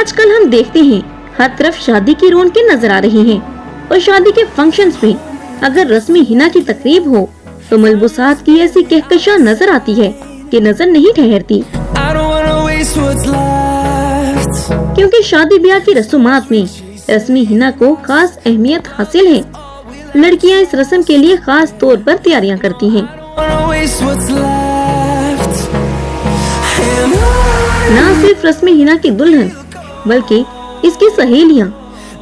آج کل ہم دیکھتے ہیں ہر طرف شادی کی رونقیں نظر آ رہی ہیں اور شادی کے فنکشنز میں اگر رسمی حنا کی تقریب ہو تو ملبوسات کی ایسی کہکشاں نظر آتی ہے کہ نظر نہیں ٹھہرتی، کیونکہ شادی بیاہ کی رسومات میں رسمی حنا کو خاص اہمیت حاصل ہے۔ لڑکیاں اس رسم کے لیے خاص طور پر تیاریاں کرتی ہیں۔ نہ صرف رسمی حنا کی دلہن بلکہ اس کی سہیلیاں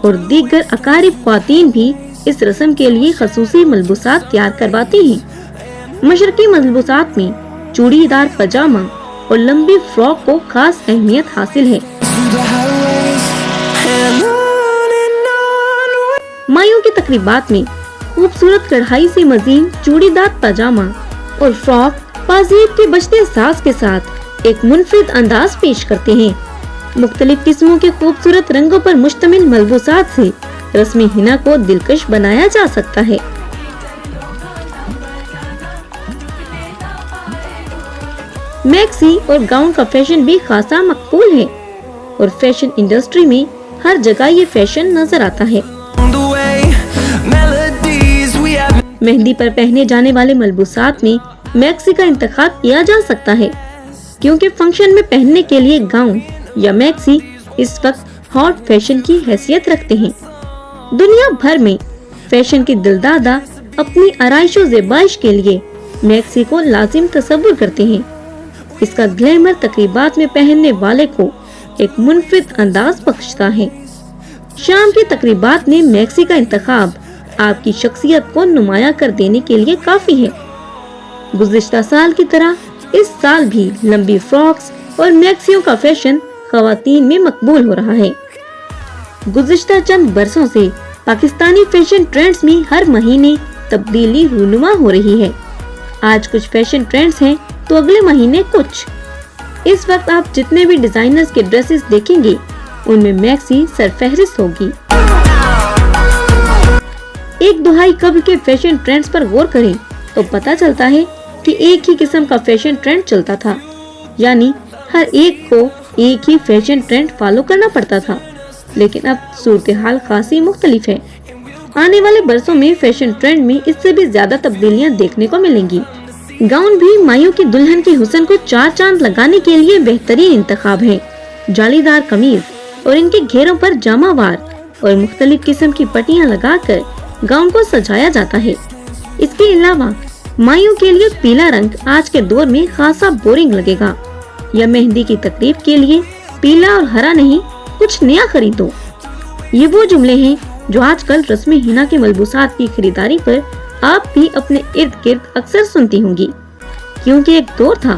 اور دیگر اقارب خواتین بھی اس رسم کے لیے خصوصی ملبوسات تیار کرواتی ہیں۔ مشرقی ملبوسات میں چوڑی دار پاجامہ اور لمبی فراک کو خاص اہمیت حاصل ہے۔ مائیوں کی تقریبات میں خوبصورت کڑھائی سے مزین چوڑی دار پاجامہ اور فراک پازیب کے بجتے ساز کے ساتھ ایک منفرد انداز پیش کرتے ہیں۔ مختلف قسموں کے خوبصورت رنگوں پر مشتمل ملبوسات سے رسمی حنا کو دلکش بنایا جا سکتا ہے۔ میکسی اور گاؤن کا فیشن بھی خاصا مقبول ہے اور فیشن انڈسٹری میں ہر جگہ یہ فیشن نظر آتا ہے۔ مہندی پر پہنے جانے والے ملبوسات میں میکسی کا انتخاب کیا جا سکتا ہے کیونکہ فنکشن میں پہننے کے لیے گاؤن یا میکسی اس وقت ہاٹ فیشن کی حیثیت رکھتے ہیں۔ دنیا بھر میں فیشن کی دلدادہ اپنی آرائش و زیبائش کے لیے میکسی کو لازم تصور کرتے ہیں۔ اس کا گلیمر تقریبات میں پہننے والے کو ایک منفرد انداز بخشتا ہے۔ شام کی تقریبات میں میکسی کا انتخاب آپ کی شخصیت کو نمایاں کر دینے کے لیے کافی ہے۔ گزشتہ سال کی طرح اس سال بھی لمبی فراکس اور میکسیوں کا فیشن خواتین میں مقبول ہو رہا ہے۔ گزشتہ چند برسوں سے پاکستانی فیشن ٹرینڈز میں ہر مہینے تبدیلی رونما ہو رہی ہے۔ آج کچھ فیشن ٹرینڈز ہیں تو اگلے مہینے کچھ۔ اس وقت آپ جتنے بھی ڈیزائنرز کے ڈریسز دیکھیں گے ان میں میکسی سرفہرست ہوگی۔ ایک دہائی قبل کے فیشن ٹرینڈز پر غور کریں تو پتہ چلتا ہے کہ ایک ہی قسم کا فیشن ٹرینڈ چلتا تھا، یعنی ہر ایک کو ایک ہی فیشن ٹرینڈ فالو کرنا پڑتا تھا، لیکن اب صورتحال خاصی مختلف ہے۔ آنے والے برسوں میں فیشن ٹرینڈ میں اس سے بھی زیادہ تبدیلیاں دیکھنے کو ملیں گی۔ گاؤن بھی مائیوں کی دلہن کے حسن کو چار چاند لگانے کے لیے بہترین انتخاب ہے۔ جالی دار قمیض اور ان کے گھیروں پر جامہ وار اور مختلف قسم کی پٹیاں لگا کر گاؤن کو سجایا جاتا ہے۔ اس کے علاوہ مائیوں کے لیے پیلا رنگ آج کے دور میں خاصا بورنگ لگے گا، یا مہندی کی تقریب کے لیے پیلا اور ہرا نہیں کچھ نیا خریدو۔ یہ وہ جملے ہیں جو آج کل رسمی حنا کے ملبوسات کی خریداری پر آپ بھی اپنے ارد گرد اکثر سنتی ہوں گی، کیونکہ ایک دور تھا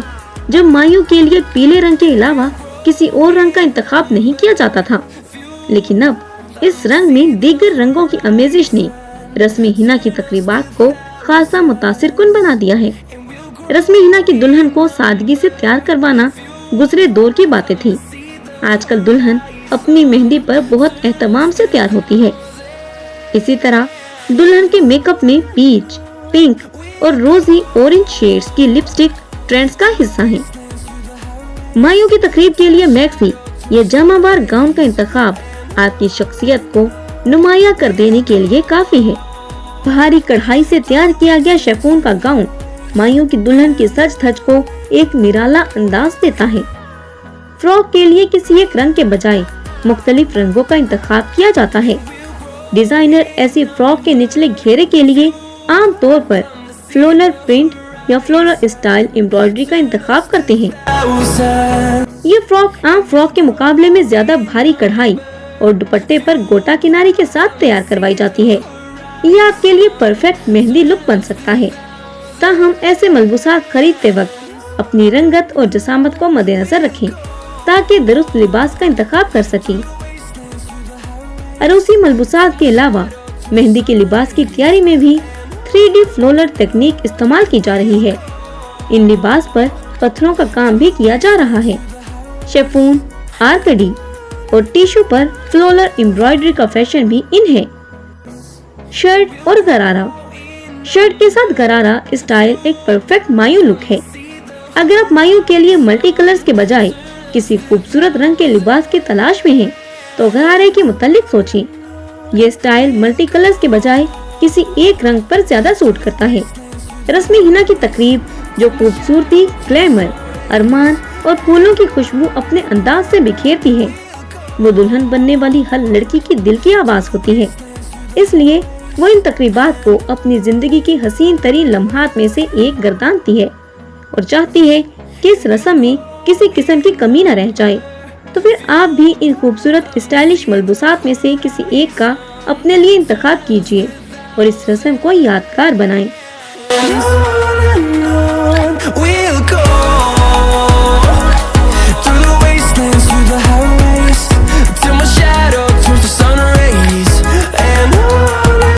جب مائیوں کے لیے پیلے رنگ کے علاوہ کسی اور رنگ کا انتخاب نہیں کیا جاتا تھا، لیکن اب اس رنگ میں دیگر رنگوں کی آمیزش نے رسمی حنا کی تقریبات کو خاصا متاثر کن بنا دیا ہے۔ رسمی حنا کی دلہن کو سادگی سے تیار کروانا گزرے دور کی باتیں تھی۔ آج کل دلہن اپنی مہندی پر بہت اہتمام سے تیار ہوتی ہے۔ اسی طرح دلہن کے میک اپ میں پیچ، پنک اور روزی اورنج شیڈز کی لپسٹک ٹرینڈز کا حصہ ہیں۔ مائیوں کی تقریب کے لیے میکسی یا جامہ وار گاؤن کا انتخاب آپ کی شخصیت کو نمایاں کر دینے کے لیے کافی ہے۔ بھاری کڑھائی سے تیار کیا گیا شیفون کا گاؤن مائیوں کی دلہن کے سج دھج کو ایک نرالا انداز دیتا ہے۔ فراک کے لیے کسی ایک رنگ کے بجائے مختلف رنگوں کا انتخاب کیا جاتا ہے۔ ڈیزائنر ایسی فراک کے نچلے گھیرے کے لیے عام طور پر فلورل پرنٹ یا فلورل اسٹائل امبرائڈری کا انتخاب کرتے ہیں۔ یہ فراک عام فراک کے مقابلے میں زیادہ بھاری کڑھائی اور دوپٹے پر گوٹا کناری کے ساتھ تیار کروائی جاتی ہے۔ یہ آپ کے لیے پرفیکٹ مہندی لک بن سکتا ہے۔ تاہم ایسے ملبوسات خریدتے وقت اپنی رنگت اور جسامت کو مد نظر رکھیں تاکہ درست لباس کا انتخاب کر سکیں۔ عروسی ملبوسات کے علاوہ مہندی کے لباس کی تیاری میں بھی 3D فلولر تکنیک استعمال کی جا رہی ہے۔ ان لباس پر پتھروں کا کام بھی کیا جا رہا ہے۔ شیفون، آرکڈی اور ٹیشو پر فلولر امبرائڈری کا فیشن بھی ان ہے۔ شرٹ اور غرارہ۔ شرٹ کے ساتھ غرارہ اسٹائل ایک پرفیکٹ مایو لک ہے۔ اگر آپ مایو کے لیے ملٹی کلرز کے بجائے کسی خوبصورت رنگ کے لباس کی تلاش میں ہیں تو غرارے کے متعلق سوچیں۔ یہ سٹائل ملٹی کلرز کے بجائے کسی ایک رنگ پر زیادہ سوٹ کرتا ہے۔ رسمی حنا کی تقریب جو خوبصورتی، گلیمر، ارمان اور پھولوں کی خوشبو اپنے انداز سے بکھیرتی ہے، وہ دلہن بننے والی ہر لڑکی کی دل کی آواز ہوتی ہے۔ اس لیے وہ ان تقریبات کو اپنی زندگی کی حسین ترین لمحات میں سے ایک گردانتی ہے اور چاہتی ہے کہ اس رسم میں کسی قسم کی کمی نہ رہ جائے۔ تو پھر آپ بھی ان خوبصورت اسٹائلش ملبوسات میں سے کسی ایک کا اپنے لیے انتخاب کیجیے اور اس رسم کو یادگار بنائیں۔